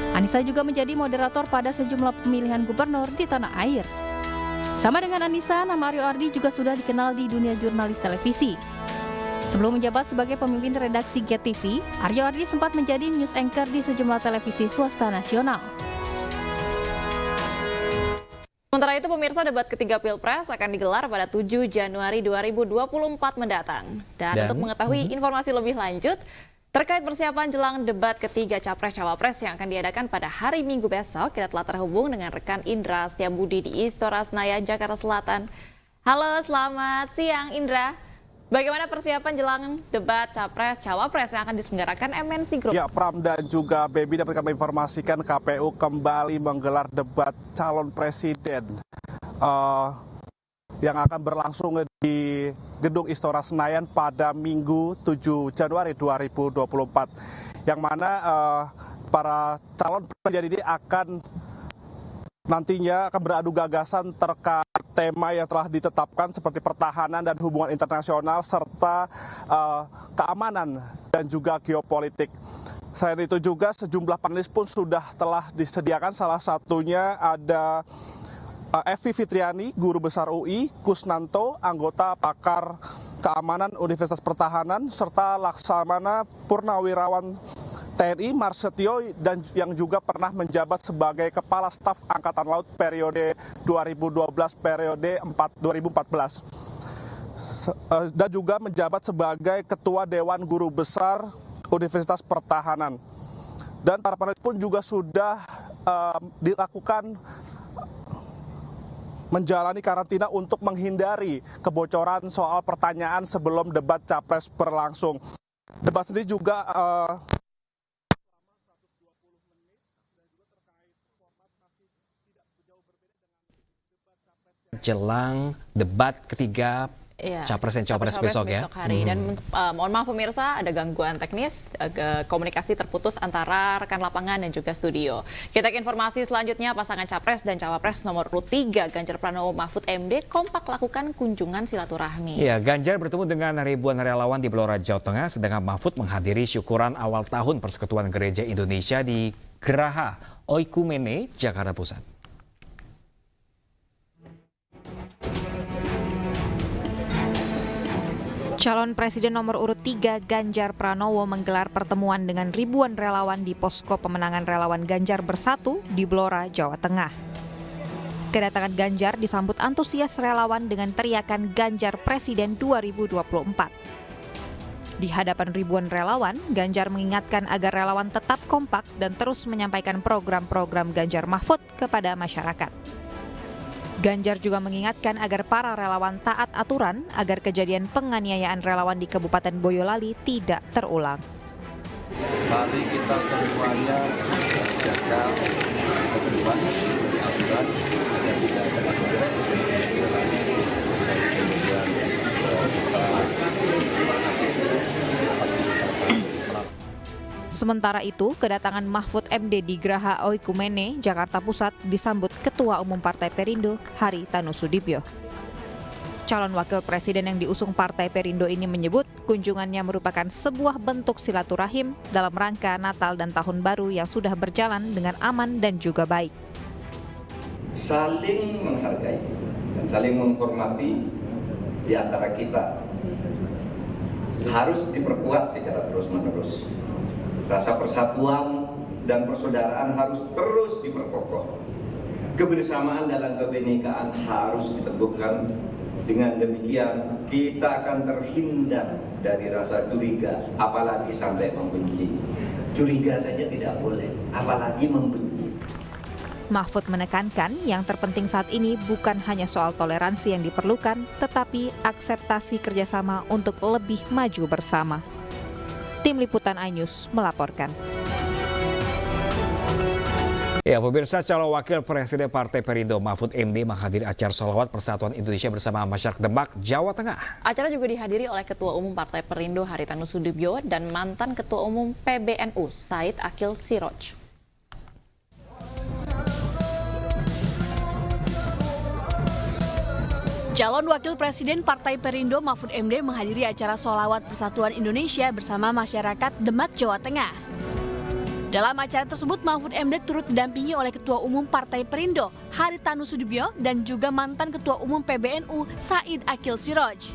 S22: Anissa juga menjadi moderator pada sejumlah pemilihan gubernur di tanah air. Sama dengan Anissa, nama Aryo Ardi juga sudah dikenal di dunia jurnalis televisi. Sebelum menjabat sebagai pemimpin redaksi GTV, Aryo Ardi sempat menjadi news anchor di sejumlah televisi swasta nasional.
S7: Sementara itu, pemirsa, debat ketiga Pilpres akan digelar pada 7 Januari 2024 mendatang. Dan untuk mengetahui informasi lebih lanjut terkait persiapan jelang debat ketiga Capres-Cawapres yang akan diadakan pada hari Minggu besok, kita telah terhubung dengan rekan Indra Setiabudi di Istora Senayan, Jakarta Selatan. Halo, selamat siang Indra. Bagaimana persiapan jelang debat Capres-Cawapres yang akan diselenggarakan MNC Group?
S10: Ya, Pram dan juga Baby, dapat kami informasikan KPU kembali menggelar debat calon presiden yang akan berlangsung di Gedung Istora Senayan pada Minggu 7 Januari 2024. Yang mana para calon presiden ini akan nantinya akan beradu gagasan terkait tema yang telah ditetapkan seperti pertahanan dan hubungan internasional serta keamanan dan juga geopolitik. Selain itu juga sejumlah panelis pun telah disediakan, salah satunya ada Evi Fitriani, Guru Besar UI, Kusnanto, anggota pakar keamanan Universitas Pertahanan, serta Laksamana Purnawirawan TNI Marsetio dan yang juga pernah menjabat sebagai Kepala Staf Angkatan Laut periode 2012 periode 2014 dan juga menjabat sebagai Ketua Dewan Guru Besar Universitas Pertahanan. Dan para panelis pun juga sudah dilakukan menjalani karantina untuk menghindari kebocoran soal pertanyaan sebelum debat Capres berlangsung. Debat sendiri juga
S6: jelang debat ketiga capres dan cawapres besok ya.
S7: Hari. Dan mohon maaf pemirsa, ada gangguan teknis, komunikasi terputus antara rekan lapangan dan juga studio. Kita ke informasi selanjutnya, pasangan capres dan cawapres nomor urut 3 Ganjar Pranowo Mahfud MD kompak lakukan kunjungan silaturahmi.
S6: Ya, Ganjar bertemu dengan ribuan relawan di Blora, Jawa Tengah, sedangkan Mahfud menghadiri syukuran awal tahun Persekutuan Gereja Indonesia di Geraha Oikumene, Jakarta Pusat.
S3: Calon Presiden nomor urut 3 Ganjar Pranowo menggelar pertemuan dengan ribuan relawan di posko pemenangan relawan Ganjar Bersatu di Blora, Jawa Tengah. Kedatangan Ganjar disambut antusias relawan dengan teriakan Ganjar Presiden 2024. Di hadapan ribuan relawan, Ganjar mengingatkan agar relawan tetap kompak dan terus menyampaikan program-program Ganjar Mahfud kepada masyarakat. Ganjar juga mengingatkan agar para relawan taat aturan agar kejadian penganiayaan relawan di Kabupaten Boyolali tidak terulang.
S11: Mari kita semuanya jaga ketentuan di aturan agar tidak ada
S3: Sementara itu, kedatangan Mahfud MD di Geraha Oikumene, Jakarta Pusat disambut Ketua Umum Partai Perindo, Haritanu Sudibyo. Calon Wakil Presiden yang diusung Partai Perindo ini menyebut kunjungannya merupakan sebuah bentuk silaturahim dalam rangka Natal dan Tahun Baru yang sudah berjalan dengan aman dan juga baik.
S11: Saling menghargai dan saling menghormati di antara kita harus diperkuat secara terus-menerus. Rasa persatuan dan persaudaraan harus terus diperkokoh. Kebersamaan dalam kebinekaan harus diteguhkan. Dengan demikian, kita akan terhindar dari rasa curiga, apalagi sampai membenci. Curiga saja tidak boleh, apalagi membenci.
S3: Mahfud menekankan yang terpenting saat ini bukan hanya soal toleransi yang diperlukan, tetapi akseptasi kerjasama untuk lebih maju bersama. Tim Liputan iNews melaporkan.
S6: Ya, pemirsa, calon Wakil Presiden Partai Perindo Mahfud MD menghadiri acara sholawat Persatuan Indonesia bersama masyarakat Demak, Jawa Tengah.
S7: Acara juga dihadiri oleh Ketua Umum Partai Perindo Haritanu Sudibyo dan mantan Ketua Umum PBNU Said Akil Siroj.
S1: Calon Wakil Presiden Partai Perindo Mahfud MD menghadiri acara sholawat Persatuan Indonesia bersama masyarakat Demak, Jawa Tengah. Dalam acara tersebut, Mahfud MD turut didampingi oleh Ketua Umum Partai Perindo Haritanu Sudibyo dan juga mantan Ketua Umum PBNU Said Akil Siroj.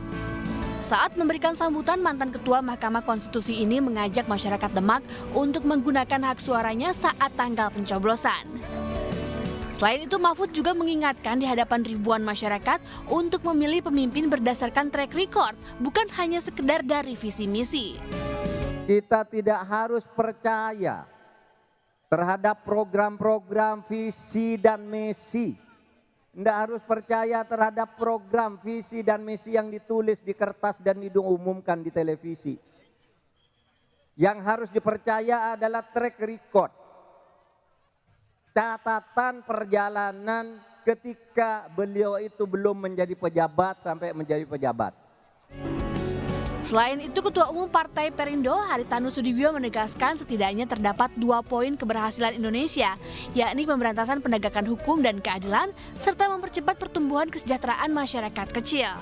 S1: Saat memberikan sambutan, mantan Ketua Mahkamah Konstitusi ini mengajak masyarakat Demak untuk menggunakan hak suaranya saat tanggal pencoblosan. Selain itu, Mahfud juga mengingatkan di hadapan ribuan masyarakat untuk memilih pemimpin berdasarkan track record, bukan hanya sekedar dari visi misi.
S12: Kita tidak harus percaya terhadap program-program visi dan misi. Tidak harus percaya terhadap program visi dan misi yang ditulis di kertas dan diumumkan di televisi. Yang harus dipercaya adalah track record. Catatan perjalanan ketika beliau itu belum menjadi pejabat sampai menjadi pejabat.
S1: Selain itu, Ketua Umum Partai Perindo Haritanu Sudibyo menegaskan setidaknya terdapat 2 poin keberhasilan Indonesia, yakni pemberantasan penegakan hukum dan keadilan, serta mempercepat pertumbuhan kesejahteraan masyarakat kecil.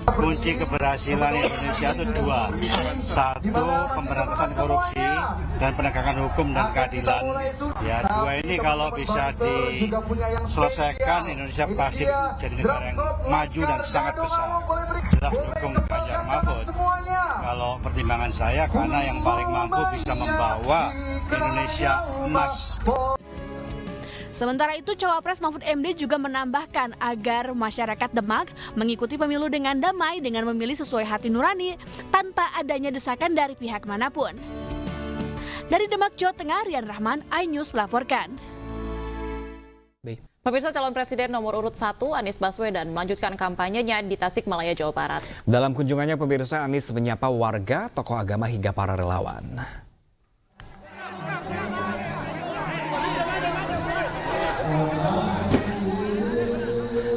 S2: Kunci keberhasilan Indonesia itu 2. 1, pemberantasan korupsi dan penegakan hukum dan keadilan. Ya, 2 ini kalau bisa diselesaikan, Indonesia pasti jadi negara yang maju dan sangat besar. Jelas dukung Ganjar Mahfud. Kalau pertimbangan saya, karena yang paling mampu bisa membawa Indonesia emas.
S1: Sementara itu, Cawapres Mahfud MD juga menambahkan agar masyarakat Demak mengikuti pemilu dengan damai dengan memilih sesuai hati nurani tanpa adanya desakan dari pihak manapun. Dari Demak, Jawa Tengah, Rian Rahman, iNews melaporkan.
S7: Pemirsa, calon presiden nomor urut 1 Anies Baswedan melanjutkan kampanyenya di Tasikmalaya, Jawa Barat.
S6: Dalam kunjungannya, pemirsa, Anies menyapa warga, tokoh agama hingga para relawan.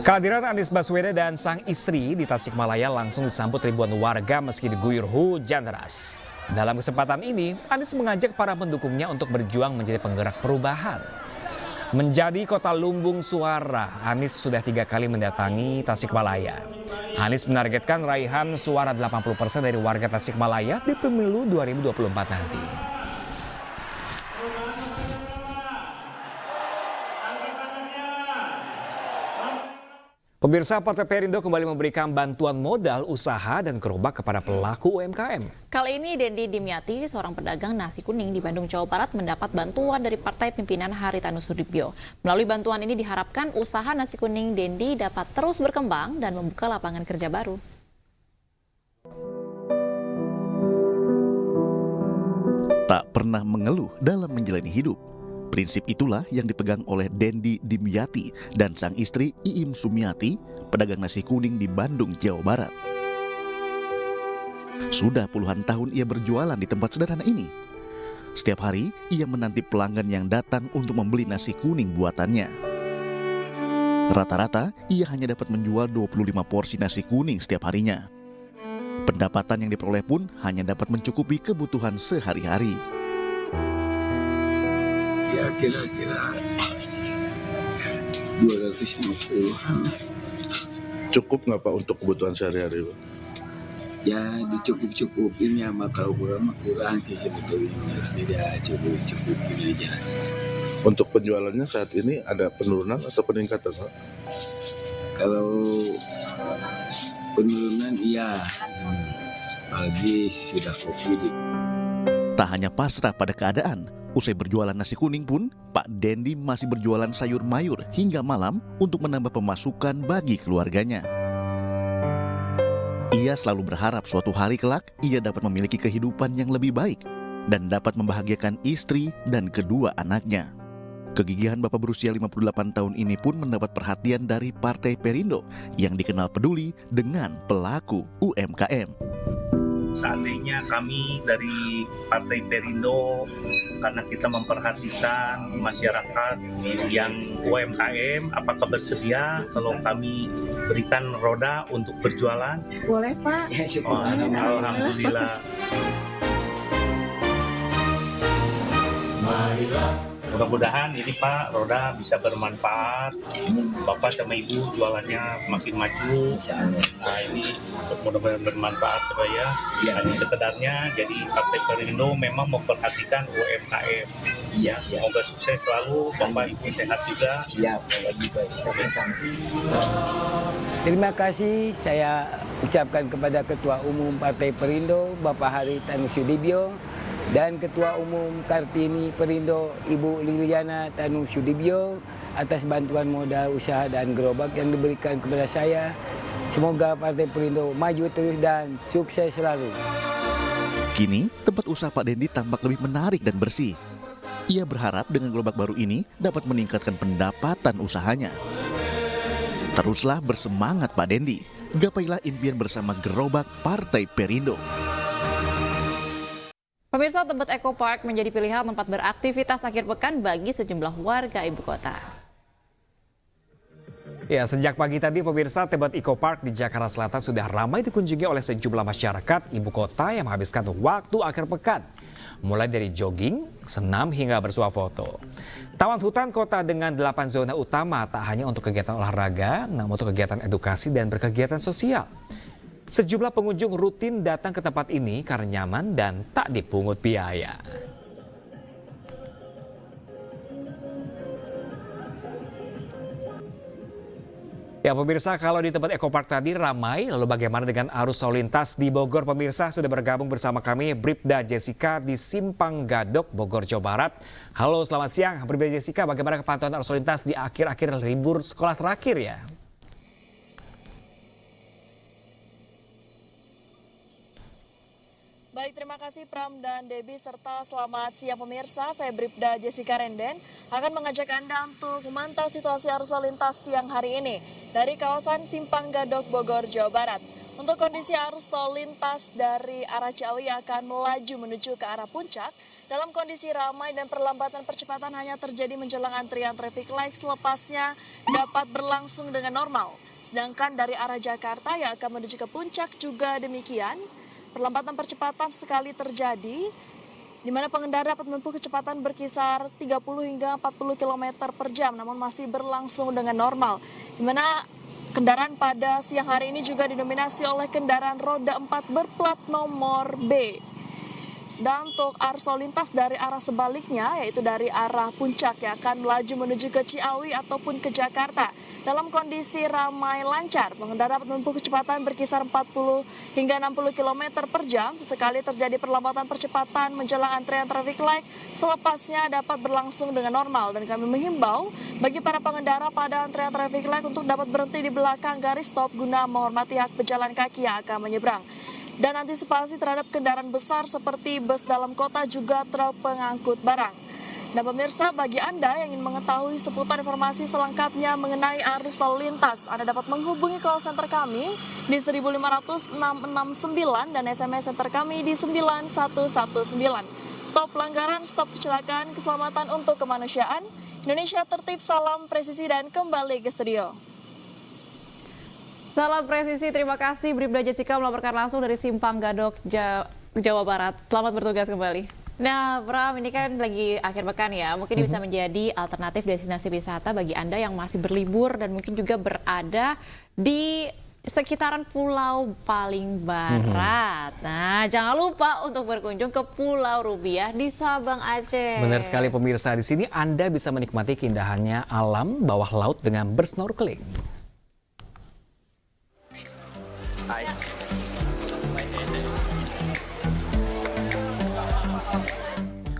S6: Kehadiran Anies Baswedan dan sang istri di Tasikmalaya langsung disambut ribuan warga meski diguyur hujan deras. Dalam kesempatan ini, Anies mengajak para pendukungnya untuk berjuang menjadi penggerak perubahan. Menjadi kota lumbung suara, Anies sudah 3 kali mendatangi Tasikmalaya. Anies menargetkan raihan suara 80% dari warga Tasikmalaya di pemilu 2024 nanti. Pemirsa, Partai Perindo kembali memberikan bantuan modal usaha dan gerobak kepada pelaku UMKM.
S7: Kali ini Dendi Dimyati, seorang pedagang nasi kuning di Bandung, Jawa Barat, mendapat bantuan dari Partai Pimpinan Haritanu Sudibyo. Melalui bantuan ini diharapkan usaha nasi kuning Dendi dapat terus berkembang dan membuka lapangan kerja baru.
S13: Tak pernah mengeluh dalam menjalani hidup. Prinsip itulah yang dipegang oleh Dendi Dimyati dan sang istri Iim Sumiati, pedagang nasi kuning di Bandung, Jawa Barat. Sudah puluhan tahun ia berjualan di tempat sederhana ini. Setiap hari ia menanti pelanggan yang datang untuk membeli nasi kuning buatannya. Rata-rata ia hanya dapat menjual 25 porsi nasi kuning setiap harinya. Pendapatan yang diperoleh pun hanya dapat mencukupi kebutuhan sehari-hari.
S14: Ya kira-kira 250-an.
S19: Cukup nggak Pak untuk kebutuhan sehari-hari Pak?
S14: Ya dicukup-cukupin ya, kalau kurang sih sebetulnya. Tidak cukup-cukupin aja.
S19: Untuk penjualannya saat ini ada penurunan atau peningkatan Pak?
S14: Kalau penurunan iya, apalagi sudah Covid.
S13: Tak hanya pasrah pada keadaan, usai berjualan nasi kuning pun, Pak Dendi masih berjualan sayur mayur hingga malam untuk menambah pemasukan bagi keluarganya. Ia selalu berharap suatu hari kelak ia dapat memiliki kehidupan yang lebih baik dan dapat membahagiakan istri dan kedua anaknya. Kegigihan Bapak berusia 58 tahun ini pun mendapat perhatian dari Partai Perindo yang dikenal peduli dengan pelaku UMKM.
S15: Seandainya kami dari Partai Perindo, karena kita memperhatikan masyarakat yang UMKM, apakah bersedia kalau kami berikan roda untuk berjualan?
S14: Boleh Pak. Ya,
S15: Alhamdulillah. Mudah-mudahan ini Pak, roda bisa bermanfaat. Bapak sama Ibu jualannya makin maju. Nah ini mudah-mudahan bermanfaat Pak ya. Hanya sekedarnya, jadi Partai Perindo memang memperhatikan UMKM. Ya, semoga sukses selalu, Bapak Ibu sehat juga.
S14: Ya, lebih baik. Sama-sama. Terima kasih saya ucapkan kepada Ketua Umum Partai Perindo, Bapak Haritanu Sudibyo, dan Ketua Umum Kartini Perindo, Ibu Liliana Tanu Sudibyo, atas bantuan modal usaha dan gerobak yang diberikan kepada saya. Semoga Partai Perindo maju terus dan sukses selalu.
S13: Kini, tempat usaha Pak Dendi tampak lebih menarik dan bersih. Ia berharap dengan gerobak baru ini dapat meningkatkan pendapatan usahanya. Teruslah bersemangat Pak Dendi, gapailah impian bersama gerobak Partai Perindo.
S7: Pemirsa, Tebet Eco Park menjadi pilihan tempat beraktivitas akhir pekan bagi sejumlah warga ibu kota.
S6: Ya, sejak pagi tadi pemirsa, Tebet Eco Park di Jakarta Selatan sudah ramai dikunjungi oleh sejumlah masyarakat ibu kota yang menghabiskan waktu akhir pekan. Mulai dari jogging, senam hingga bersuah foto. Taman Hutan Kota dengan 8 zona utama tak hanya untuk kegiatan olahraga, namun untuk kegiatan edukasi dan berkegiatan sosial. Sejumlah pengunjung rutin datang ke tempat ini karena nyaman dan tak dipungut biaya. Ya pemirsa, kalau di tempat Eco Park tadi ramai, lalu bagaimana dengan arus lalu lintas di Bogor? Pemirsa, sudah bergabung bersama kami Bribda Jessica di Simpang Gadok, Bogor, Jawa Barat. Halo, selamat siang Bribda Jessica, bagaimana kepantauan arus lalu lintas di akhir-akhir libur sekolah terakhir ya?
S16: Baik, terima kasih. kasih Pram dan Debbie serta selamat siang pemirsa. Saya Bribda Jessica Renden akan mengajak Anda untuk memantau situasi arus lalu lintas siang hari ini dari kawasan Simpang Gadok, Bogor, Jawa Barat. Untuk kondisi arus lalu lintas dari arah Ciawi akan melaju menuju ke arah Puncak dalam kondisi ramai dan perlambatan percepatan hanya terjadi menjelang antrian traffic light, selepasnya dapat berlangsung dengan normal. Sedangkan dari arah Jakarta yang akan menuju ke Puncak juga demikian. Perlambatan percepatan sekali terjadi, di mana pengendara dapat menempuh kecepatan berkisar 30 hingga 40 km per jam, namun masih berlangsung dengan normal. Di mana kendaraan pada siang hari ini juga didominasi oleh kendaraan roda 4 berplat nomor B. Dan untuk arus lalu lintas dari arah sebaliknya, yaitu dari arah Puncak yang akan melaju menuju ke Ciawi ataupun ke Jakarta. Dalam kondisi ramai lancar, pengendara dapat menempuh kecepatan berkisar 40 hingga 60 km per jam. Sesekali terjadi perlambatan percepatan menjelang antrean traffic light, selepasnya dapat berlangsung dengan normal. Dan kami menghimbau bagi para pengendara pada antrean traffic light untuk dapat berhenti di belakang garis stop guna menghormati hak pejalan kaki yang akan menyeberang. Dan antisipasi terhadap kendaraan besar seperti bus dalam kota juga truk pengangkut barang. Nah pemirsa, bagi Anda yang ingin mengetahui seputar informasi selengkapnya mengenai arus lalu lintas, Anda dapat menghubungi call center kami di 1500669 dan SMS center kami di 9119. Stop pelanggaran, stop kecelakaan, keselamatan untuk kemanusiaan. Indonesia tertib, salam presisi dan kembali ke studio.
S7: Salam presisi, terima kasih Bribda Jessica melaporkan langsung dari Simpang Gadok, Jawa Barat. Selamat bertugas kembali. Nah, Pram, ini kan lagi akhir pekan ya, mungkin bisa menjadi alternatif destinasi wisata bagi Anda yang masih berlibur dan mungkin juga berada di sekitaran Pulau Paling Barat. Nah, jangan lupa untuk berkunjung ke Pulau Rubiah di Sabang, Aceh.
S6: Benar sekali pemirsa, di sini Anda bisa menikmati keindahannya alam bawah laut dengan bersnorkeling.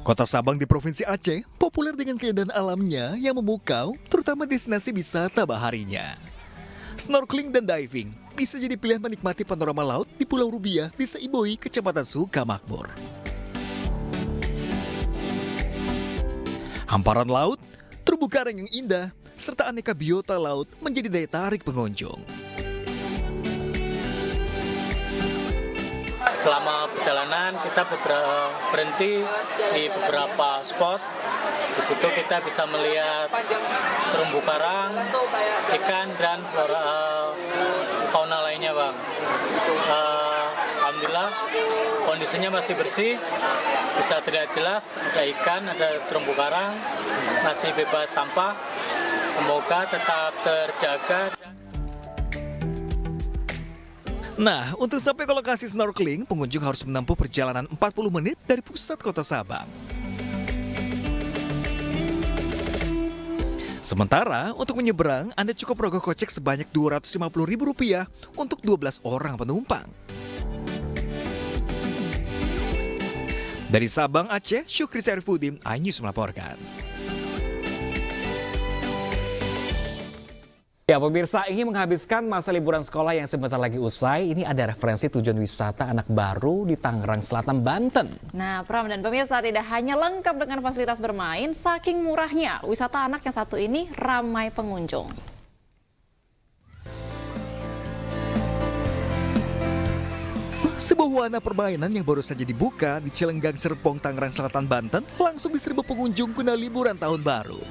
S17: Kota Sabang di Provinsi Aceh populer dengan keindahan alamnya yang memukau, terutama destinasi wisata baharinya. Snorkeling dan diving bisa jadi pilihan menikmati panorama laut di Pulau Rubiah, Desa Iboi, Kecamatan Sukamakmur. Hamparan laut, terumbu karang yang indah, serta aneka biota laut menjadi daya tarik pengunjung.
S20: Selama perjalanan kita berhenti di beberapa spot. Di situ kita bisa melihat terumbu karang, ikan dan fauna lainnya, Bang. Alhamdulillah kondisinya masih bersih, bisa terlihat jelas ada ikan, ada terumbu karang, masih bebas sampah. Semoga tetap terjaga.
S17: Nah, untuk sampai ke lokasi snorkeling, pengunjung harus menempuh perjalanan 40 menit dari pusat kota Sabang. Sementara, untuk menyeberang, Anda cukup merogoh kocek sebanyak Rp250.000 untuk 12 orang penumpang. Dari Sabang, Aceh, Syukri Syarifuddin, iNews melaporkan.
S6: Ya pemirsa, ingin menghabiskan masa liburan sekolah yang sebentar lagi usai, ini ada referensi tujuan wisata anak baru di Tangerang Selatan, Banten.
S7: Nah, Pram dan pemirsa, tidak hanya lengkap dengan fasilitas bermain, saking murahnya wisata anak yang satu ini ramai pengunjung.
S17: Sebuah wahana permainan yang baru saja dibuka di Celenggang Serpong, Tangerang Selatan, Banten langsung diserbu pengunjung guna liburan tahun baru.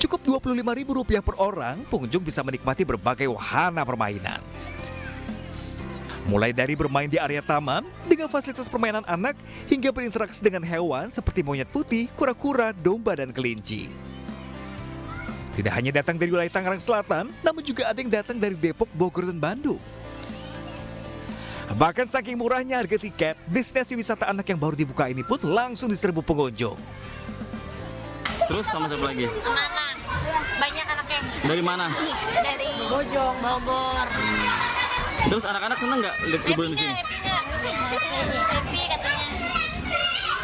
S17: Cukup Rp25.000 per orang, pengunjung bisa menikmati berbagai wahana permainan. Mulai dari bermain di area taman dengan fasilitas permainan anak hingga berinteraksi dengan hewan seperti monyet putih, kura-kura, domba, dan kelinci. Tidak hanya datang dari wilayah Tangerang Selatan, namun juga ada yang datang dari Depok, Bogor, dan Bandung. Bahkan saking murahnya harga tiket, destinasi wisata anak yang baru dibuka ini pun langsung diserbu pengunjung.
S20: Terus sama siapa lagi?
S23: Sama anak. Banyak anaknya.
S20: Dari mana?
S23: Dari Bogor.
S20: Terus anak-anak seneng nggak liburan di sini?
S23: Happy katanya.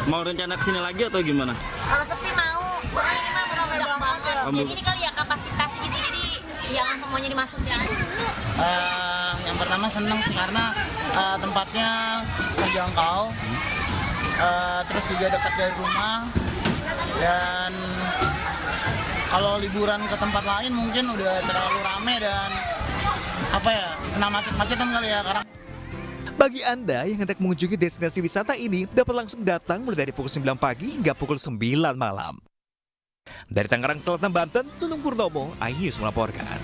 S20: Mau rencana kesini lagi atau gimana?
S23: Kalau sepi mau. Karena ini mah benar-benar banget. Jadi ini kali ya kapasitas gitu, jadi jangan semuanya dimasukin.
S4: Yang pertama senang sih karena tempatnya terjangkau, terus juga dekat dari rumah, dan kalau liburan ke tempat lain mungkin udah terlalu rame dan kena macet-macetan kali ya karena.
S17: Bagi Anda yang hendak mengunjungi destinasi wisata ini dapat langsung datang mulai dari pukul 9 pagi hingga pukul 9 malam. Dari Tangerang Selatan, Banten, Nunung Purnomo, iNews melaporkan.